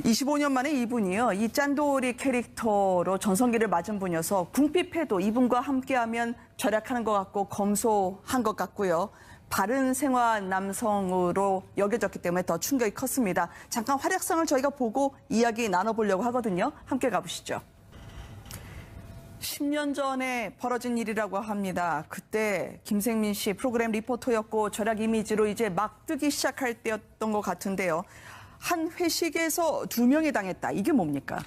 25년 만에 이분이요. 이 짠돌이 캐릭터로 전성기를 맞은 분이어서 궁핍해도 이분과 함께하면 절약하는 것 같고 검소한 것 같고요. 바른 생활 남성으로 여겨졌기 때문에 더 충격이 컸습니다. 잠깐 활약상을 저희가 보고 이야기 나눠보려고 하거든요. 함께 가보시죠. 10년 전에 벌어진 일이라고 합니다. 그때 김생민 씨 프로그램 리포터였고 절약 이미지로 이제 막 뜨기 시작할 때였던 것 같은데요. 한 회식에서 2명이 당했다. 이게 뭡니까?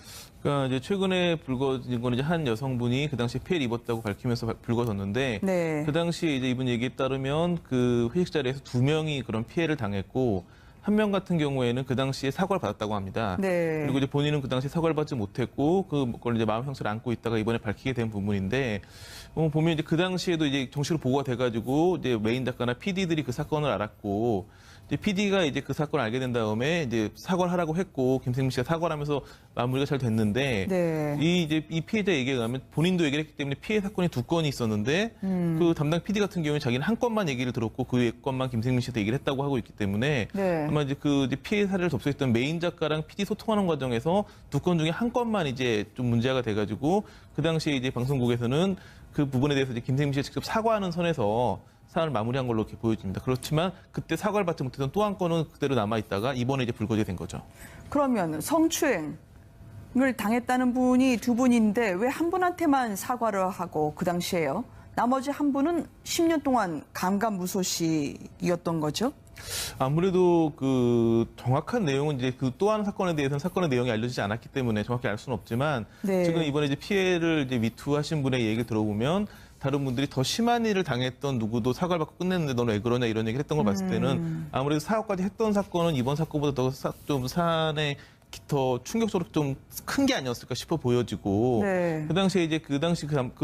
그러니까 이제 최근에 불거진 건 이제 한 여성분이 그 당시 피해를 입었다고 밝히면서 불거졌는데, 네. 그 당시에 이제 이분 얘기에 따르면 그 회식 자리에서 2명이 그런 피해를 당했고, 한 명 같은 경우에는 그 당시에 사과를 받았다고 합니다. 네. 그리고 이제 본인은 그 당시에 사과를 받지 못했고, 그걸 이제 마음 상처를 안고 있다가 이번에 밝히게 된 부분인데, 보면 이제 그 당시에도 이제 정식으로 보고가 돼가지고, 이제 메인 작가나 PD들이 그 사건을 알았고, 이제 PD가 이제 그 사건을 알게 된 다음에 이제 사과를 하라고 했고, 김생민 씨가 사과를 하면서 마무리가 잘 됐는데, 네. 이 피해자 얘기에 의하면 본인도 얘기를 했기 때문에 피해 사건이 2건이 있었는데, 그 담당 PD 같은 경우에 자기는 한 건만 얘기를 들었고, 그 건만 김생민 씨한테 얘기를 했다고 하고 있기 때문에, 네. 아마 이제 이제 피해 사례를 접수했던 메인 작가랑 PD 소통하는 과정에서 2건 중에 한 건만 이제 좀 문제가 돼가지고, 그 당시에 이제 방송국에서는 그 부분에 대해서 이제 김생민 씨가 직접 사과하는 선에서 사안을 마무리한 걸로 이렇게 보여집니다. 그렇지만 그때 사과를 받지 못했던 또 한 건은 그대로 남아있다가 이번에 이제 불거지게 된 거죠. 그러면 성추행을 당했다는 분이 2분인데 왜 한 분한테만 사과를 하고 그 당시에요? 나머지 한 분은 10년 동안 감감무소식이었던 거죠? 아무래도 그 정확한 내용은 이제 그 또 한 사건에 대해서는 사건의 내용이 알려지지 않았기 때문에 정확히 알 수는 없지만, 네. 지금 이번에 이제 피해를 이제 미투하신 분의 얘기를 들어보면 다른 분들이 더 심한 일을 당했던 누구도 사과를 받고 끝냈는데 너는 왜 그러냐 이런 얘기를 했던 걸 봤을 때는 아무래도 사과까지 했던 사건은 이번 사건보다 좀 사안에 더 충격적으로 좀 큰 게 아니었을까 싶어 보여지고, 네. 그 당시에 이제 그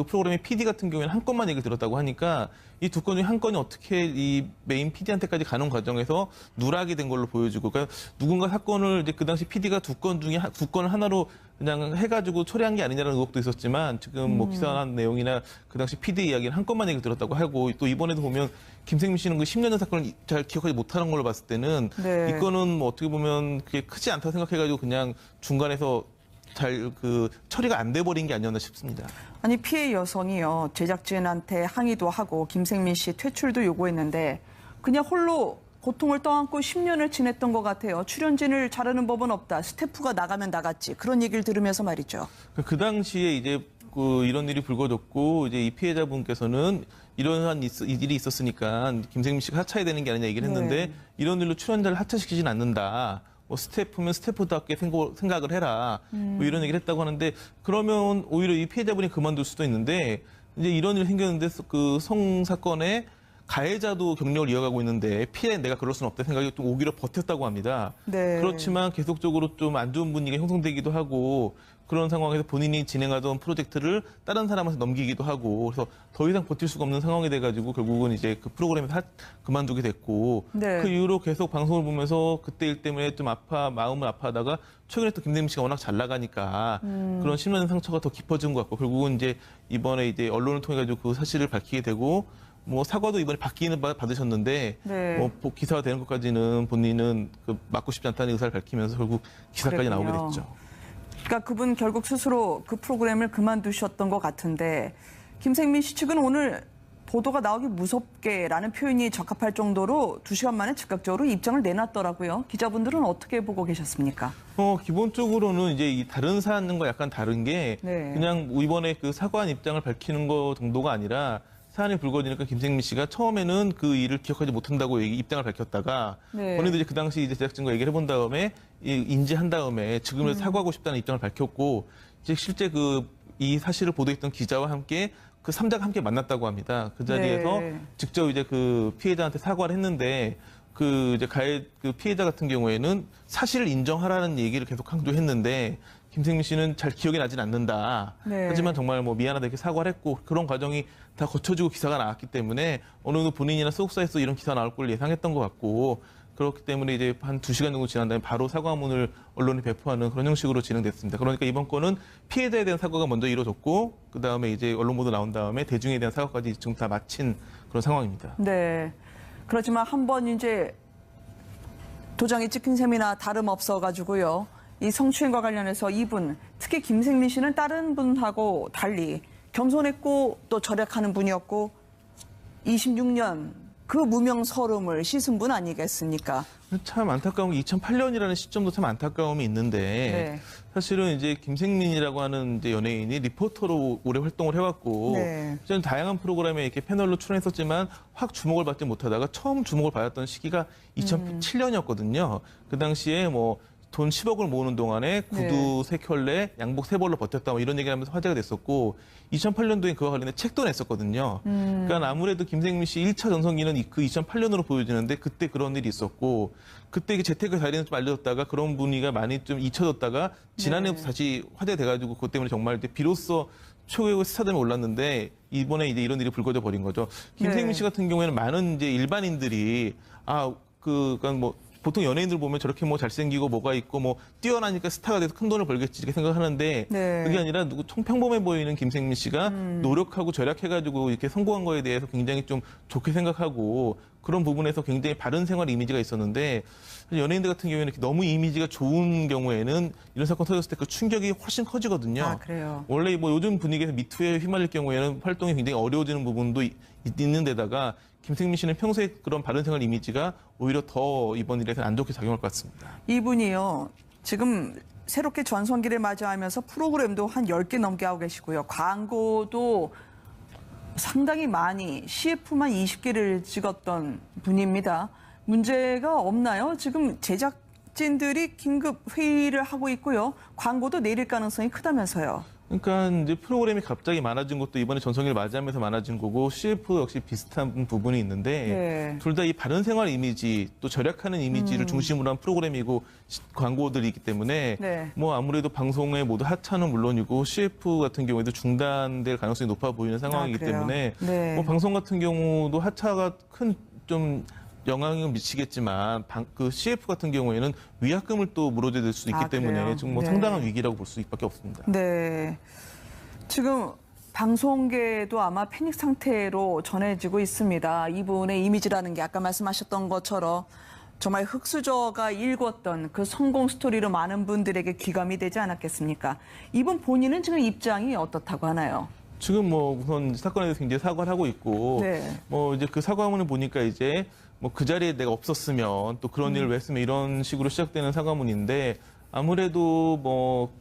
프로그램의 PD 같은 경우에는 한 건만 얘기를 들었다고 하니까 이 2건 중에 한 건이 어떻게 이 메인 PD한테까지 가는 과정에서 누락이 된 걸로 보여지고, 그러니까 누군가 사건을 이제 그 당시 PD가 2건 중에 2건을 하나로 그냥 해가지고 처리한 게 아니냐는 의혹도 있었지만, 지금 뭐 기사한 내용이나 그 당시 PD 이야기는 한 건만 얘기를 들었다고 하고, 또 이번에도 보면 김생민 씨는 그 10년 전 사건을 잘 기억하지 못하는 걸로 봤을 때는 네. 이 건은 뭐 어떻게 보면 그게 크지 않다고 생각해가지고 그냥 중간에서 잘 처리가 안 돼 버린 게 아니었나 싶습니다. 아니 피해 여성이요. 제작진한테 항의도 하고 김생민 씨 퇴출도 요구했는데 그냥 홀로 고통을 떠안고 10년을 지냈던 것 같아요. 출연진을 자르는 법은 없다. 스태프가 나가면 나갔지. 그런 얘기를 들으면서 말이죠. 그 당시에 이제 이런 일이 불거졌고, 이제 이 피해자분께서는 이러한 일이 있었으니까 김생민 씨가 하차해야 되는 게 아니냐 얘기를 했는데, 네. 이런 일로 출연자를 하차시키진 않는다. 뭐 스태프면 스태프답게 생각을 해라. 뭐 이런 얘기를 했다고 하는데, 그러면 오히려 이 피해자분이 그만둘 수도 있는데, 이제 이런 일이 생겼는데 그 사건에 가해자도 경력을 이어가고 있는데 내가 그럴 수는 없다 생각이 좀 오기로 버텼다고 합니다. 네. 그렇지만 계속적으로 좀 안 좋은 분위기가 형성되기도 하고, 그런 상황에서 본인이 진행하던 프로젝트를 다른 사람한테 넘기기도 하고, 그래서 더 이상 버틸 수가 없는 상황이 돼가지고 결국은 이제 그 프로그램에서 그만두게 됐고, 네. 그 이후로 계속 방송을 보면서 그때 일 때문에 좀 마음을 아파하다가 최근에 또 김대민 씨가 워낙 잘 나가니까 그런 심한 상처가 더 깊어진 것 같고, 결국은 이제 이번에 이제 언론을 통해 가지고 그 사실을 밝히게 되고, 뭐 사과도 이번에 받으셨는데, 네. 뭐 기사가 되는 것까지는 본인은 맡고 싶지 않다는 의사를 밝히면서 결국 기사까지 그랬군요. 나오게 됐죠. 그러니까 그분 결국 스스로 그 프로그램을 그만두셨던 것 같은데 김생민 씨 측은 오늘 보도가 나오기 무섭게라는 표현이 적합할 정도로 2시간 만에 즉각적으로 입장을 내놨더라고요. 기자분들은 어떻게 보고 계셨습니까? 기본적으로는 이제 이 다른 사안과 약간 다른 게, 네. 그냥 이번에 그 사과한 입장을 밝히는 거 정도가 아니라, 사안이 불거지니까 김생민 씨가 처음에는 그 일을 기억하지 못한다고 입장을 밝혔다가, 네. 본인도 이제 그 당시 이제 제작진과 얘기를 해본 다음에 인지한 다음에 지금이라도 사과하고 싶다는 입장을 밝혔고, 이제 실제 이 사실을 보도했던 기자와 함께 그 3자가 함께 만났다고 합니다. 그 자리에서 네. 직접 이제 그 피해자한테 사과를 했는데, 그 피해자 같은 경우에는 사실을 인정하라는 얘기를 계속 강조했는데, 김생민 씨는 잘 기억이 나진 않는다. 네. 하지만 정말 뭐 미안하다 이렇게 사과를 했고, 그런 과정이 다 거쳐지고 기사가 나왔기 때문에 어느 정도 본인이나 소속사에서 이런 기사 나올 걸 예상했던 것 같고, 그렇기 때문에 이제 한 2시간 정도 지난 다음에 바로 사과문을 언론에 배포하는 그런 형식으로 진행됐습니다. 그러니까 이번 건은 피해자에 대한 사과가 먼저 이루어졌고, 그 다음에 이제 언론 보도 나온 다음에 대중에 대한 사과까지 지금 다 마친 그런 상황입니다. 네. 그렇지만 한번 이제 도장이 찍힌 셈이나 다름없어가지고요. 이 성추행과 관련해서 이분, 특히 김생민 씨는 다른 분하고 달리 겸손했고 또 절약하는 분이었고 26년 그 무명 서름을 씻은 분 아니겠습니까? 참 안타까운 게 2008년이라는 시점도 참 안타까움이 있는데 네. 사실은 이제 김생민이라고 하는 이제 연예인이 리포터로 오래 활동을 해왔고 네. 실제로 다양한 프로그램에 이렇게 패널로 출연했었지만 확 주목을 받지 못하다가 처음 주목을 받았던 시기가 2007년이었거든요. 그 당시에 뭐 돈 10억을 모으는 동안에 구두 3켤레, 양복 3벌로 버텼다 뭐 이런 얘기를 하면서 화제가 됐었고 2008년도에 그와 관련해 책도 냈었거든요. 그러니까 아무래도 김생민 씨 1차 전성기는 그 2008년으로 보여지는데 그때 그런 일이 있었고 그때 재테크 자리는 좀 알려졌다가 그런 분위기가 많이 좀 잊혀졌다가 지난해부터 다시 화제가 돼가지고 그것 때문에 정말 비로소 최고의 스타덤에 올랐는데 이번에 이제 이런 일이 불거져 버린 거죠. 김생민 씨 같은 경우에는 많은 이제 일반인들이 그러니까 뭐 보통 연예인들 보면 저렇게 뭐 잘생기고 뭐가 있고 뭐 뛰어나니까 스타가 돼서 큰 돈을 벌겠지 이렇게 생각하는데 네. 그게 아니라 평범해 보이는 김생민 씨가 노력하고 절약해가지고 이렇게 성공한 거에 대해서 굉장히 좀 좋게 생각하고 그런 부분에서 굉장히 바른 생활 이미지가 있었는데 연예인들 같은 경우에는 이렇게 너무 이미지가 좋은 경우에는 이런 사건 터졌을 때 그 충격이 훨씬 커지거든요. 아, 그래요? 원래 뭐 요즘 분위기에서 미투에 휘말릴 경우에는 활동이 굉장히 어려워지는 부분도 있는 데다가 김생민 씨는 평소에 그런 바른 생활 이미지가 오히려 더 이번 일에서 안 좋게 작용할 것 같습니다. 이분이요. 지금 새롭게 전성기를 맞이하면서 프로그램도 한 10개 넘게 하고 계시고요. 광고도 상당히 많이 CF만 20개를 찍었던 분입니다. 문제가 없나요? 지금 제작진들이 긴급 회의를 하고 있고요. 광고도 내릴 가능성이 크다면서요. 그러니까 이제 프로그램이 갑자기 많아진 것도 이번에 전성기를 맞이하면서 많아진 거고 CF 역시 비슷한 부분이 있는데 네. 둘 다 이 바른 생활 이미지 또 절약하는 이미지를 중심으로 한 프로그램이고 광고들이기 때문에 네. 뭐 아무래도 방송에 모두 하차는 물론이고 CF 같은 경우에도 중단될 가능성이 높아 보이는 상황이기 그래요? 때문에 네. 뭐 방송 같은 경우도 하차가 큰 좀 영향을 미치겠지만 그 CF 같은 경우에는 위약금을 또 물어줘야 될 수도 있기 때문에 그래요? 좀 뭐 네. 상당한 위기라고 볼 수밖에 없습니다. 네. 지금 방송계도 아마 패닉 상태로 전해지고 있습니다. 이분의 이미지라는 게 아까 말씀하셨던 것처럼 정말 흑수저가 일궜던 그 성공 스토리로 많은 분들에게 귀감이 되지 않았겠습니까? 이분 본인은 지금 입장이 어떻다고 하나요? 지금 뭐 우선 사건에 대해서 굉장히 사과를 하고 있고 네. 뭐 이제 그 사과문을 보니까 이제 뭐 그 자리에 내가 없었으면 또 그런 일을 왜 했으면 이런 식으로 시작되는 사과문인데 아무래도 뭐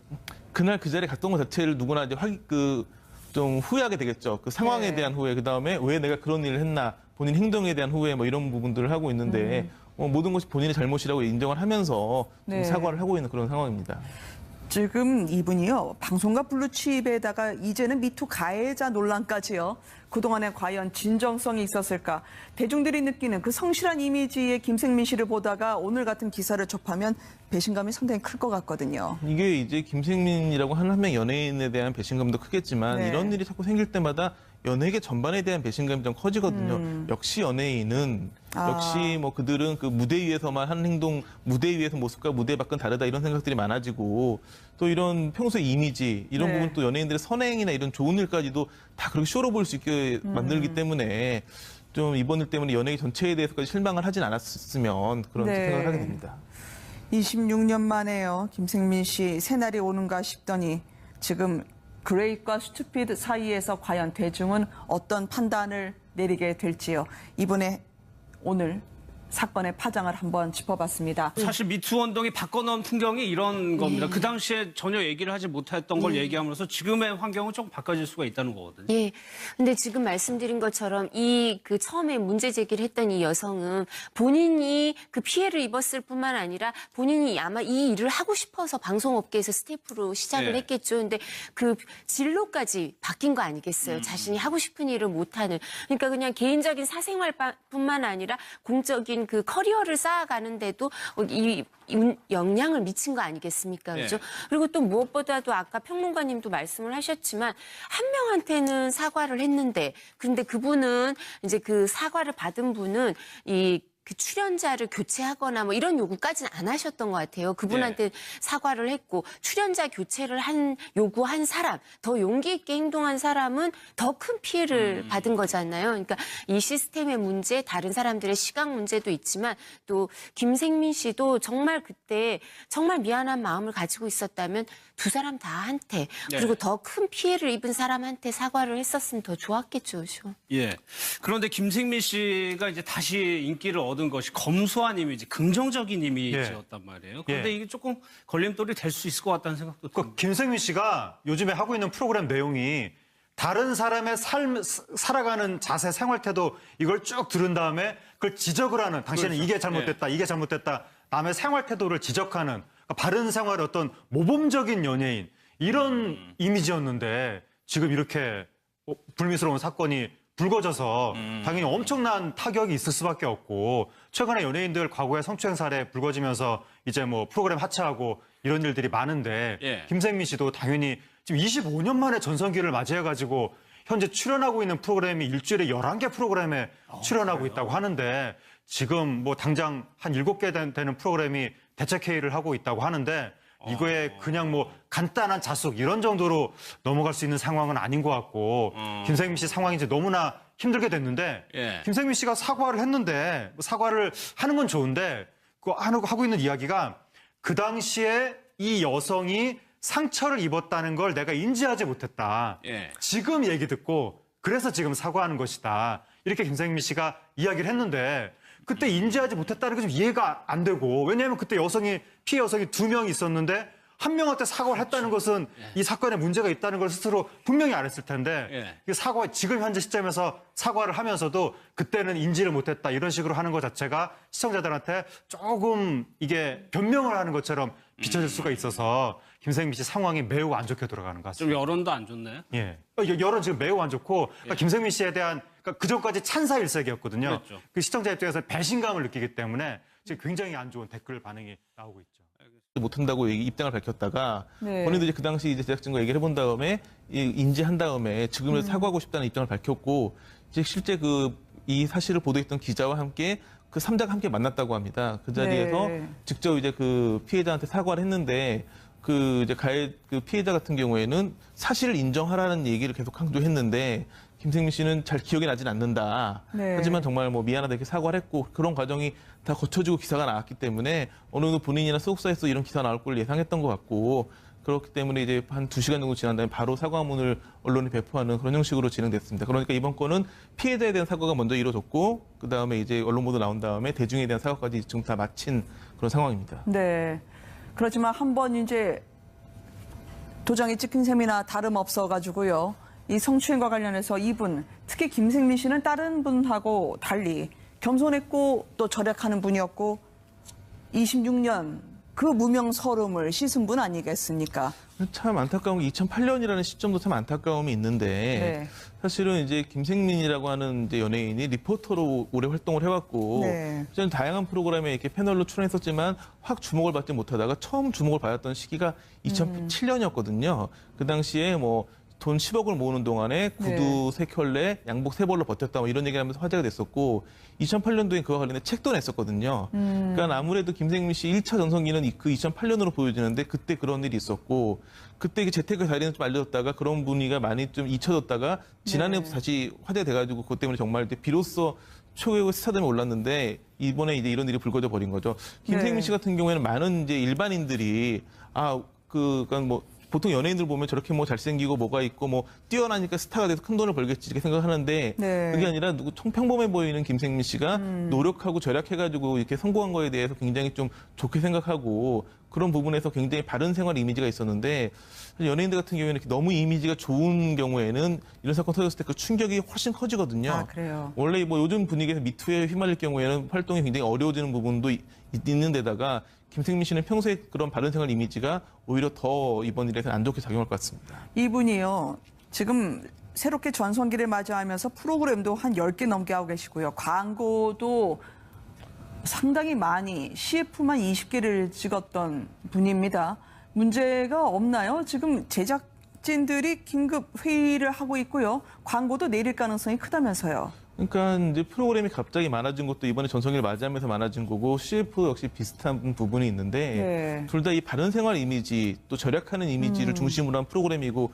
그날 그 자리에 갔던 것 자체를 누구나 이제 좀 후회하게 되겠죠. 그 상황에 네. 대한 후회, 그 다음에 왜 내가 그런 일을 했나, 본인 행동에 대한 후회, 뭐 이런 부분들을 하고 있는데 모든 것이 본인의 잘못이라고 인정을 하면서 좀 네. 사과를 하고 있는 그런 상황입니다. 지금 이분이요. 방송과 블루칩에다가 이제는 미투 가해자 논란까지요. 그동안에 과연 진정성이 있었을까? 대중들이 느끼는 그 성실한 이미지의 김생민 씨를 보다가 오늘 같은 기사를 접하면 배신감이 상당히 클 것 같거든요. 이게 이제 김생민이라고 하는 한 명 연예인에 대한 배신감도 크겠지만 네. 이런 일이 자꾸 생길 때마다 연예계 전반에 대한 배신감이 좀 커지거든요. 역시 연예인은 역시 뭐 그들은 그 무대 위에서만 하는 행동, 무대 위에서 모습과 무대 밖은 다르다 이런 생각들이 많아지고 또 이런 평소 이미지 이런 네. 부분 또 연예인들의 선행이나 이런 좋은 일까지도 다 그렇게 쇼로 볼 수 있게 만들기 때문에 좀 이번 일 때문에 연예계 전체에 대해서까지 실망을 하진 않았으면 그런 네. 생각을 하게 됩니다. 26년 만에요. 김생민 씨 새날이 오는가 싶더니 지금 그레이과 스투피드 사이에서 과연 대중은 어떤 판단을 내리게 될지요. 이번에 오늘 사건의 파장을 한번 짚어봤습니다. 사실 미투 운동이 바꿔놓은 풍경이 이런 겁니다. 그 당시에 전혀 얘기를 하지 못했던 걸 얘기함으로써 지금의 환경은 조금 바꿔질 수가 있다는 거거든요. 예. 근데 지금 말씀드린 것처럼 그 처음에 문제 제기를 했던 이 여성은 본인이 그 피해를 입었을 뿐만 아니라 본인이 아마 이 일을 하고 싶어서 방송업계에서 스태프로 시작을 네. 했겠죠. 근데 그 진로까지 바뀐 거 아니겠어요. 자신이 하고 싶은 일을 못하는. 그러니까 그냥 개인적인 사생활뿐만 아니라 공적인 그 커리어를 쌓아가는데도 이 영향을 미친 거 아니겠습니까? 그죠? 네. 그리고 또 무엇보다도 아까 평론가님도 말씀을 하셨지만 한 명한테는 사과를 했는데 그런데 그분은 이제 그 사과를 받은 분은 이 그 출연자를 교체하거나 뭐 이런 요구까지는 안 하셨던 것 같아요. 그분한테 사과를 했고 출연자 교체를 요구한 사람, 더 용기 있게 행동한 사람은 더 큰 피해를 받은 거잖아요. 그러니까 이 시스템의 문제, 다른 사람들의 시각 문제도 있지만 또 김생민 씨도 정말 그때 정말 미안한 마음을 가지고 있었다면 두 사람 다한테 그리고 더 큰 피해를 입은 사람한테 사과를 했었으면 더 좋았겠죠. 그렇죠? 예. 그런데 김생민 씨가 이제 다시 인기를 얻은 것이 검소한 이미지, 긍정적인 이미지였단 말이에요. 그런데 이게 조금 걸림돌이 될 수 있을 것 같다는 생각도 듭니다. 김생민 씨가 요즘에 하고 있는 프로그램 내용이 다른 사람의 살아가는 자세, 생활 태도 이걸 쭉 들은 다음에 그걸 지적을 하는 당신은 이게 잘못됐다, 이게 잘못됐다. 남의 생활 태도를 지적하는 그러니까 바른 생활의 어떤 모범적인 연예인 이런 이미지였는데 지금 이렇게 불미스러운 사건이 불거져서 당연히 엄청난 타격이 있을 수밖에 없고 최근에 연예인들 과거에 성추행 사례 불거지면서 이제 뭐 프로그램 하차하고 이런 일들이 많은데 김생민 씨도 당연히 지금 25년 만에 전성기를 맞이해가지고 현재 출연하고 있는 프로그램이 일주일에 11개 프로그램에 출연하고 있다고 하는데 지금 뭐 당장 한 7개 되는 프로그램이 대책회의를 하고 있다고 하는데 이거에 그냥 뭐 간단한 자숙 이런 정도로 넘어갈 수 있는 상황은 아닌 것 같고 김생민 씨 상황이 이제 너무나 힘들게 됐는데 김생민 씨가 사과를 했는데 사과를 하는 건 좋은데 그 하고 있는 이야기가 그 당시에 이 여성이 상처를 입었다는 걸 내가 인지하지 못했다. 지금 얘기 듣고 그래서 지금 사과하는 것이다. 이렇게 김생민 씨가 이야기를 했는데 그때 인지하지 못했다는 게 좀 이해가 안 되고 왜냐하면 그때 피해 여성이 2명이 있었는데 한 명한테 사과를 했다는 것은 이 사건에 문제가 있다는 걸 스스로 분명히 알았을 텐데 지금 현재 시점에서 사과를 하면서도 그때는 인지를 못했다 이런 식으로 하는 것 자체가 시청자들한테 조금 이게 변명을 하는 것처럼 비춰질 수가 있어서 김생민 씨 상황이 매우 안 좋게 돌아가는 것 같습니다. 좀 여론도 안 좋나요? 예. 여론 지금 매우 안 좋고 그러니까 김생민 씨에 대한 그 전까지 찬사 일색이었거든요. 그렇죠. 그 시청자 입장에서 배신감을 느끼기 때문에 지금 굉장히 안 좋은 댓글 반응이 나오고 있죠. 못한다고 입장을 밝혔다가 네. 본인도 이제 그 당시 이제 제작진과 얘기를 해본 다음에 인지한 다음에 지금은 사과하고 싶다는 입장을 밝혔고 이제 실제 이 사실을 보도했던 기자와 함께 그 3자가 함께 만났다고 합니다. 그 자리에서 직접 이제 그 피해자한테 사과를 했는데 그 피해자 같은 경우에는 사실을 인정하라는 얘기를 계속 강조했는데 김생민 씨는 잘 기억이 나진 않는다. 하지만 정말 뭐 미안하다 이렇게 사과를 했고 그런 과정이 다 거쳐지고 기사가 나왔기 때문에 어느 정도 본인이나 소속사에서 이런 기사 나올 걸 예상했던 것 같고 그렇기 때문에 이제 한 2시간 정도 지난 다음에 바로 사과문을 언론에 배포하는 그런 형식으로 진행됐습니다. 그러니까 이번 건은 피해자에 대한 사과가 먼저 이루어졌고 그다음에 이제 언론 보도 나온 다음에 대중에 대한 사과까지 지금 다 마친 그런 상황입니다. 네. 그렇지만 한번 이제 도장이 찍힌 셈이나 다름없어가지고요. 이 성추행과 관련해서 이분, 특히 김생민 씨는 다른 분하고 달리 겸손했고 또 절약하는 분이었고 26년 그 무명 서름을 씻은 분 아니겠습니까? 참 안타까운 게 2008년이라는 시점도 참 안타까움이 있는데 사실은 이제 김생민이라고 하는 이제 연예인이 리포터로 오래 활동을 해왔고 저는 다양한 프로그램에 이렇게 패널로 출연했었지만 확 주목을 받지 못하다가 처음 주목을 받았던 시기가 2007년이었거든요. 그 당시에 뭐 돈 10억을 모으는 동안에 구두 3켤레, 양복 3벌로 버텼다 뭐 이런 얘기를 하면서 화제가 됐었고 2008년도에 그와 관련해 책도 냈었거든요. 그러니까 아무래도 김생민 씨 1차 전성기는 그 2008년으로 보여지는데 그때 그런 일이 있었고 그때 재테크 자리는 좀 알려졌다가 그런 분위기가 많이 좀 잊혀졌다가 지난해부터 다시 화제가 돼가지고 그것 때문에 정말 비로소 초계의 스타덤에 올랐는데 이번에 이제 이런 일이 불거져 버린 거죠. 김생민 씨 같은 경우에는 많은 이제 일반인들이 그러니까 뭐 보통 연예인들 보면 저렇게 뭐 잘생기고 뭐가 있고 뭐 뛰어나니까 스타가 돼서 큰 돈을 벌겠지 이렇게 생각하는데 그게 아니라 평범해 보이는 김생민 씨가 노력하고 절약해가지고 이렇게 성공한 거에 대해서 굉장히 좀 좋게 생각하고 그런 부분에서 굉장히 바른 생활 이미지가 있었는데 연예인들 같은 경우에는 너무 이미지가 좋은 경우에는 이런 사건 터졌을 때 그 충격이 훨씬 커지거든요. 아, 그래요? 원래 뭐 요즘 분위기에서 미투에 휘말릴 경우에는 활동이 굉장히 어려워지는 부분도 있는 데다가 김생민 씨는 평소에 그런 바른 생활 이미지가 오히려 더 이번 일에서 안 좋게 작용할 것 같습니다. 이분이요. 지금 새롭게 전성기를 맞이하면서 프로그램도 한 10개 넘게 하고 계시고요. 광고도 상당히 많이 CF만 20개를 찍었던 분입니다. 문제가 없나요? 지금 제작 제작진들이 긴급 회의를 하고 있고요. 광고도 내릴 가능성이 크다면서요. 그러니까 이제 프로그램이 갑자기 많아진 것도 이번에 전성기를 맞이하면서 많아진 거고 CF 역시 비슷한 부분이 있는데 네. 둘 다 이 바른생활 이미지 또 절약하는 이미지를 중심으로 한 프로그램이고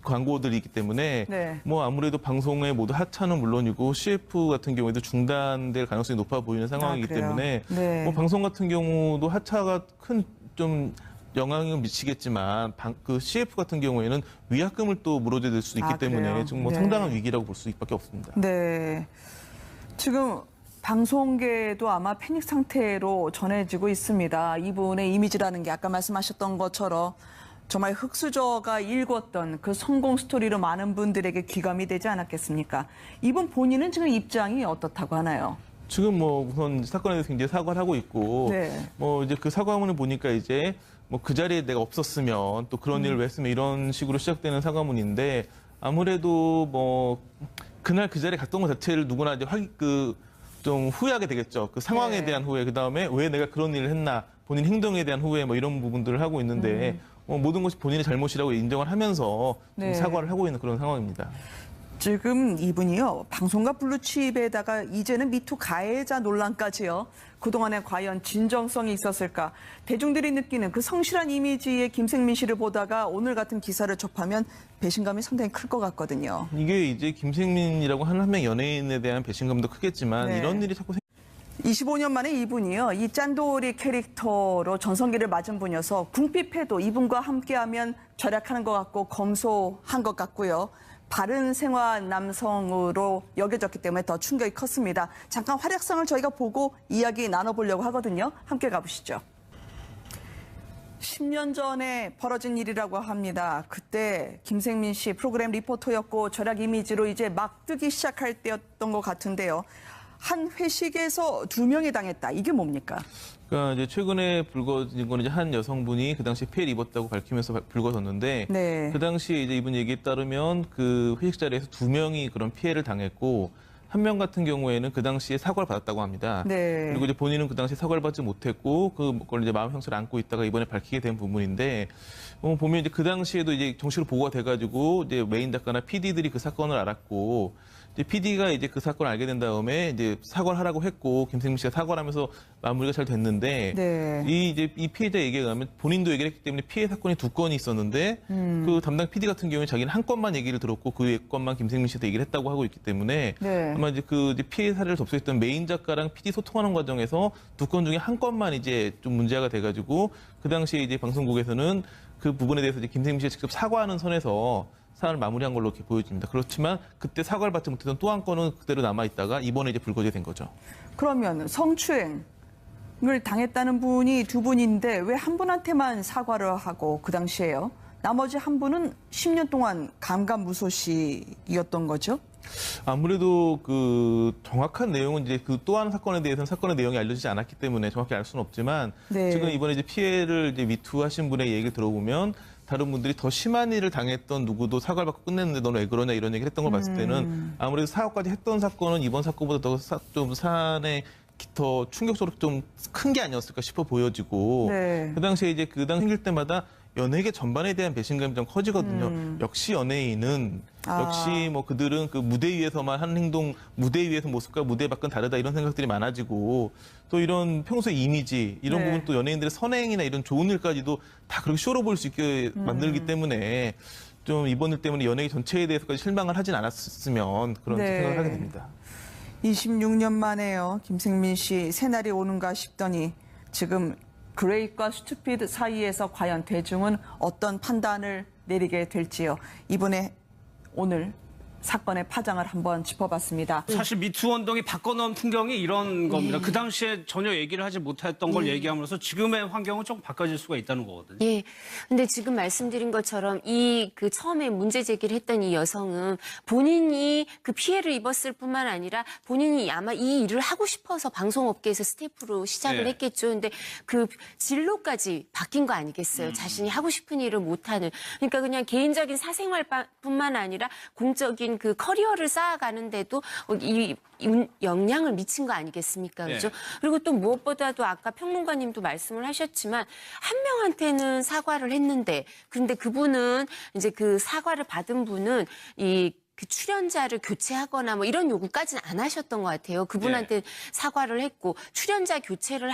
광고들이 있기 때문에 네. 뭐 아무래도 방송의 모두 하차는 물론이고 CF 같은 경우에도 중단될 가능성이 높아 보이는 상황이기 그래요? 때문에 네. 뭐 방송 같은 경우도 하차가 큰 좀 영향을 미치겠지만 그 CF 같은 경우에는 위약금을 또 물어줘야 될 수도 있기 그래요? 때문에 좀 뭐 네. 상당한 위기라고 볼 수밖에 없습니다. 네. 지금 방송계도 아마 패닉 상태로 전해지고 있습니다. 이분의 이미지라는 게 아까 말씀하셨던 것처럼 정말 흑수저가 일궜던 그 성공 스토리로 많은 분들에게 귀감이 되지 않았겠습니까? 이분 본인은 지금 입장이 어떻다고 하나요? 지금 뭐 우선 사건에 대해서 굉장히 사과를 하고 있고 네. 뭐 이제 그 사과문을 보니까 이제 뭐 그 자리에 내가 없었으면 또 그런 일을 왜 했으면 이런 식으로 시작되는 사과문인데 아무래도 뭐 그날 그 자리에 갔던 것 자체를 누구나 이제 좀 후회하게 되겠죠. 그 상황에 네. 대한 후회, 그 다음에 왜 내가 그런 일을 했나, 본인 행동에 대한 후회, 뭐 이런 부분들을 하고 있는데 모든 것이 본인의 잘못이라고 인정을 하면서 좀 네. 사과를 하고 있는 그런 상황입니다. 지금 이분이요, 방송가 블루칩에다가 이제는 미투 가해자 논란까지요. 그동안에 과연 진정성이 있었을까? 대중들이 느끼는 그 성실한 이미지의 김생민 씨를 보다가 오늘 같은 기사를 접하면 배신감이 상당히 클 것 같거든요. 이게 이제 김생민이라고 하는 한 명 연예인에 대한 배신감도 크겠지만 네. 이런 일이 자꾸 25년 만에 이분이요, 이 짠돌이 캐릭터로 전성기를 맞은 분이어서 궁핍해도 이분과 함께하면 절약하는 것 같고 검소한 것 같고요. 바른 생활 남성으로 여겨졌기 때문에 더 충격이 컸습니다. 잠깐 활약상을 저희가 보고 이야기 나눠보려고 하거든요. 함께 가보시죠. 10년 전에 벌어진 일이라고 합니다. 그때 김생민 씨 프로그램 리포터였고 절약 이미지로 이제 막 뜨기 시작할 때였던 것 같은데요. 한 회식에서 2명이 당했다. 이게 뭡니까? 그러니까 이제 최근에 불거진 건 이제 한 여성분이 그 당시 피해를 입었다고 밝히면서 불거졌는데 네. 그 당시에 이제 이분 얘기에 따르면 그 회식 자리에서 2명이 그런 피해를 당했고 한 명 같은 경우에는 그 당시에 사과를 받았다고 합니다. 네. 그리고 이제 본인은 그 당시에 사과를 받지 못했고 그걸 이제 마음 형사를 안고 있다가 이번에 밝히게 된 부분인데 보면 이제 그 당시에도 이제 정식으로 보고가 돼가지고 이제 메인 작가나 PD들이 그 사건을 알았고 이제 PD가 이제 그 사건을 알게 된 다음에 이제 사과를 하라고 했고 김생민 씨가 사과를 하면서 마무리가 잘 됐는데 네. 이 피해자 얘기에 의하면 본인도 얘기를 했기 때문에 피해 사건이 2건이 있었는데 그 담당 PD 같은 경우에 자기는 한 건만 얘기를 들었고 그 건만 김생민 씨한테 얘기를 했다고 하고 있기 때문에 네. 아마 이제 그 이제 피해 사례를 접수했던 메인 작가랑 PD 소통하는 과정에서 2건 중에 한 건만 이제 좀 문제가 돼가지고 그 당시에 이제 방송국에서는 그 부분에 대해서 이제 김생민 씨가 직접 사과하는 선에서 사안을 마무리한 걸로 이렇게 보여집니다. 그렇지만 그때 사과를 받지 못했던 또 한 건은 그대로 남아있다가 이번에 이제 불거지게 된 거죠. 그러면 성추행을 당했다는 분이 2분인데 왜 한 분한테만 사과를 하고 그 당시에요? 나머지 한 분은 10년 동안 감감무소식이었던 거죠? 아무래도 그 정확한 내용은 이제 그 또 한 사건에 대해서는 사건의 내용이 알려지지 않았기 때문에 정확히 알 수는 없지만 네. 지금 이번에 이제 피해를 이제 미투하신 분의 얘기를 들어보면 다른 분들이 더 심한 일을 당했던 누구도 사과를 받고 끝냈는데 너는 왜 그러냐 이런 얘기를 했던 걸 봤을 때는 아무래도 사과까지 했던 사건은 이번 사건보다 좀 사안에 더 충격적으로 좀 큰 게 아니었을까 싶어 보여지고 네. 그 당시에 이제 그 당 생길 때마다 연예계 전반에 대한 배신감이 좀 커지거든요. 역시 연예인은 역시 뭐 그들은 그 무대 위에서만 하는 행동, 무대 위에서 모습과 무대 밖은 다르다 이런 생각들이 많아지고 또 이런 평소 이미지 이런 네. 부분 또 연예인들의 선행이나 이런 좋은 일까지도 다 그렇게 쇼로 볼 수 있게 만들기 때문에 좀 이번 일 때문에 연예계 전체에 대해서까지 실망을 하진 않았으면 그런 네. 생각을 하게 됩니다. 26년 만에요. 김생민 씨 새날이 오는가 싶더니 지금 그레이과 스투피드 사이에서 과연 대중은 어떤 판단을 내리게 될지요. 이번에 오늘 사건의 파장을 한번 짚어봤습니다. 사실 미투 운동이 바꿔놓은 풍경이 이런 겁니다. 그 당시에 전혀 얘기를 하지 못했던 걸 얘기함으로써 지금의 환경은 조금 바꿔질 수가 있다는 거거든요. 예. 근데 지금 말씀드린 것처럼 그 처음에 문제 제기를 했던 이 여성은 본인이 그 피해를 입었을 뿐만 아니라 본인이 아마 이 일을 하고 싶어서 방송업계에서 스태프로 시작을 네. 했겠죠. 근데 그 진로까지 바뀐 거 아니겠어요. 자신이 하고 싶은 일을 못하는. 그러니까 그냥 개인적인 사생활뿐만 아니라 공적인 공적인 그 커리어를 쌓아가는데도 이 영향을 미친 거 아니겠습니까? 그죠? 그리고 또 무엇보다도 아까 평론가님도 말씀을 하셨지만 한 명한테는 사과를 했는데 그런데 그분은 이제 그 사과를 받은 분은 그 출연자를 교체하거나 뭐 이런 요구까지는 안 하셨던 것 같아요. 그분한테 사과를 했고 출연자 교체를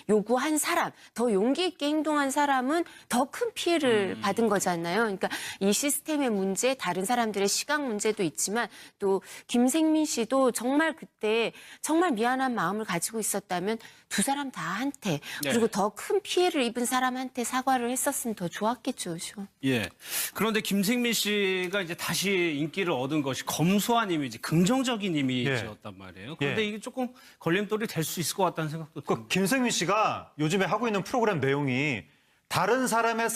요구한 사람, 더 용기 있게 행동한 사람은 더 큰 피해를 받은 거잖아요. 그러니까 이 시스템의 문제, 다른 사람들의 시각 문제도 있지만 또 김생민 씨도 정말 그때 정말 미안한 마음을 가지고 있었다면 두 사람 다한테 그리고 더 큰 피해를 입은 사람한테 사과를 했었으면 더 좋았겠죠. 그렇죠? 예. 그런데 김생민 씨가 이제 다시 인기를 얻은 것이 검소한 이미지, 긍정적인 이미지였단 말이에요. 그런데 이게 조금 걸림돌이 될 수 있을 것 같다는 생각도 듭니다. 김생민 씨가 요즘에 하고 있는 프로그램 내용이 다른 사람의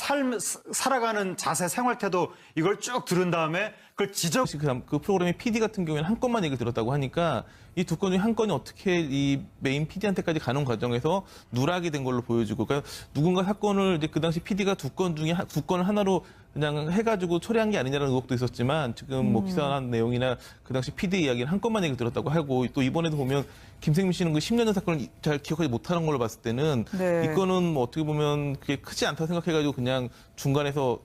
살아가는 자세, 생활 태도 이걸 쭉 들은 다음에 그걸 그 프로그램의 PD 같은 경우에는 한 건만 얘기를 들었다고 하니까 이 두 건 중에 한 건이 어떻게 이 메인 PD한테까지 가는 과정에서 누락이 된 걸로 보여지고, 그러니까 누군가 사건을 이제 그 당시 PD가 두 건을 하나로 그냥 해가지고 처리한 게 아니냐는 의혹도 있었지만 지금 뭐 기사한 내용이나 그 당시 PD 이야기는 한 건만 얘기를 들었다고 하고 또 이번에도 보면 김생민 씨는 그 10년 전 사건을 잘 기억하지 못하는 걸로 봤을 때는 이 건은 뭐 어떻게 보면 그게 크지 않다고 생각해가지고 그냥 중간에서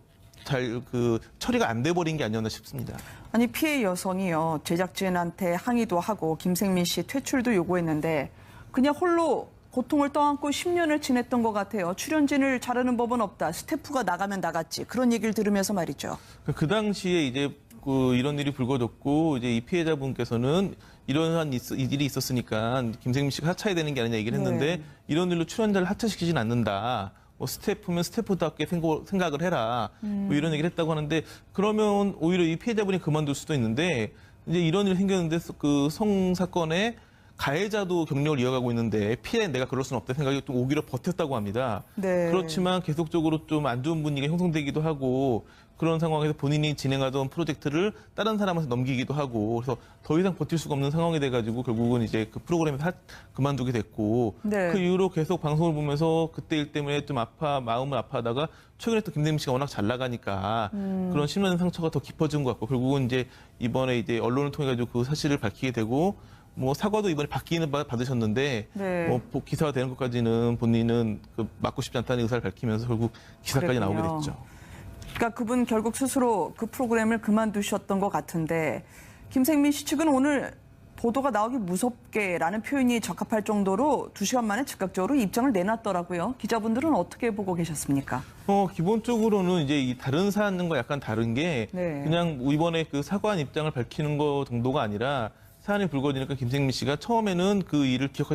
잘 그 처리가 안 돼 버린 게 아니었나 싶습니다. 아니 피해 여성이요 제작진한테 항의도 하고 김생민 씨 퇴출도 요구했는데 그냥 홀로 고통을 떠안고 10년을 지냈던 것 같아요. 출연진을 자르는 법은 없다. 스태프가 나가면 나갔지. 그런 얘기를 들으면서 말이죠. 그 당시에 이제 이런 일이 불거졌고 이제 이 피해자분께서는 이러한 일이 있었으니까 김생민 씨가 하차해야 되는 게 아니냐 얘기를 했는데 이런 일로 출연자를 하차시키진 않는다. 뭐 스태프면 스태프답게 생각을 해라. 뭐 이런 얘기를 했다고 하는데 그러면 오히려 이 피해자분이 그만둘 수도 있는데 이제 이런 일이 생겼는데 그 성사건에 가해자도 경력을 이어가고 있는데 피해 내가 그럴 수는 없다 생각이 또 오기로 버텼다고 합니다. 그렇지만 계속적으로 좀 안 좋은 분위기가 형성되기도 하고 그런 상황에서 본인이 진행하던 프로젝트를 다른 사람한테 넘기기도 하고 그래서 더 이상 버틸 수가 없는 상황이 돼가지고 결국은 이제 그 프로그램에서 그만두게 됐고 그 이후로 계속 방송을 보면서 그때 일 때문에 좀 마음을 아파하다가 최근에 또 김생민 씨가 워낙 잘 나가니까 그런 심한 상처가 더 깊어진 것 같고 결국은 이제 이번에 이제 언론을 통해 가지고 그 사실을 밝히게 되고 뭐 사과도 이번에 받으셨는데 뭐 기사가 되는 것까지는 본인은 맡고 싶지 않다는 의사를 밝히면서 결국 기사까지 나오게 됐죠. 그러니까 그분 결국 스스로 그 프로그램을 그만두셨던 것 같은데 김생민 씨 측은 오늘 보도가 나오기 무섭게라는 표현이 적합할 정도로 2시간 만에 즉각적으로 입장을 내놨더라고요. 기자분들은 어떻게 보고 계셨습니까? 기본적으로는 이제 이 다른 사안과 약간 다른 게 그냥 이번에 그 사과한 입장을 밝히는 거 정도가 아니라 사안이 불거지니까 김생민 씨가 처음에는 그 일을 기억하지